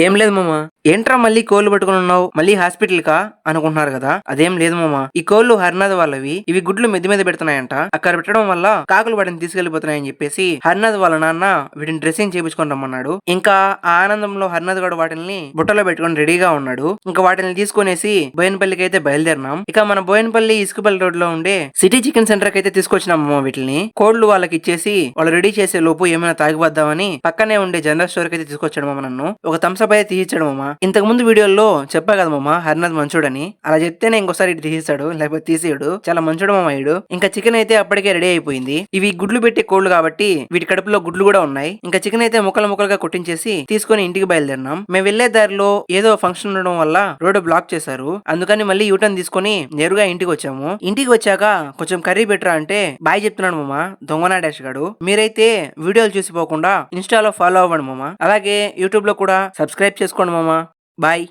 ఏం లేదు మామ. ఏంట్రా మళ్ళీ కోళ్ళు పట్టుకొని ఉన్నావు, మళ్ళీ హాస్పిటల్ కా అనుకుంటున్నారు కదా. అదేం లేదు మామ, ఈ కోళ్ళు హరినాథ్ వాళ్ళవి. ఇవి గుడ్లు మెద్ది మీద పెడుతున్నాయంట. అక్కడ పెట్టడం వల్ల కాకులు వాటిని తీసుకెళ్లిపోతున్నాయని చెప్పేసి హరినాథ్ వాళ్ళ నాన్న వీటిని డ్రెస్సింగ్ చేపించుకొని రమ్మన్నాడు. ఇంకా ఆ ఆనందంలో హరినాథ్ గడు వాటిని బుట్టలో పెట్టుకొని రెడీగా ఉన్నాడు. ఇంకా వాటిని తీసుకునేసి బోయినపల్లికి అయితే బయలుదేరినాం. ఇక మన బోయినపల్లి ఇసుకపల్లి రోడ్ లో ఉండే సిటీ చికెన్ సెంటర్ కి అయితే తీసుకొచ్చినాం మామ. వీటిని కోళ్లు వాళ్ళకి ఇచ్చేసి వాళ్ళు రెడీ చేసే లోపు ఏమైనా తాగిపోద్దామని పక్కనే ఉండే జనరల్ స్టోర్ కి అయితే తీసుకొచ్చాడు మామ. నన్ను ఒక థమ్స్అప్ అయితే తీయించాడు మామ. ఇంతకు ముందు వీడియోలో చెప్పా కదా మామ, హరినాథ్ మంచోడని. అలా చెప్తేనే ఇంకోసారి ఇటు తీస్తాడు, లేకపోతే తీసేయడు. చాలా మంచోడు మామ ఈడు. ఇంకా చికెన్ అయితే అప్పటికే రెడీ అయిపోయింది. ఇవి గుడ్లు పెట్టే కోళ్లు కాబట్టి వీటి కడుపులో గుడ్లు కూడా ఉన్నాయి. ఇంకా చికెన్ అయితే ముక్కలు ముక్కలుగా కొట్టించేసి తీసుకొని ఇంటికి బయలుదేరినాం. మేము వెళ్లే దారిలో ఏదో ఫంక్షన్ ఉండడం వల్ల రోడ్డు బ్లాక్ చేశారు. అందుకని మళ్ళీ యూటర్న్ తీసుకొని నేరుగా ఇంటికి వచ్చాము. ఇంటికి వచ్చాక కొంచెం కర్రీ బెటరా అంటే బాయ్ చెప్తున్నాడు మామ దొంగనా డాష్ గాడు. మీరైతే వీడియోలు చూసిపోకుండా ఇన్స్టాలో ఫాలో అవ్వండి మామ. అలాగే యూట్యూబ్ లో కూడా సబ్స్క్రైబ్ చేసుకోండి మామ. బాయ్.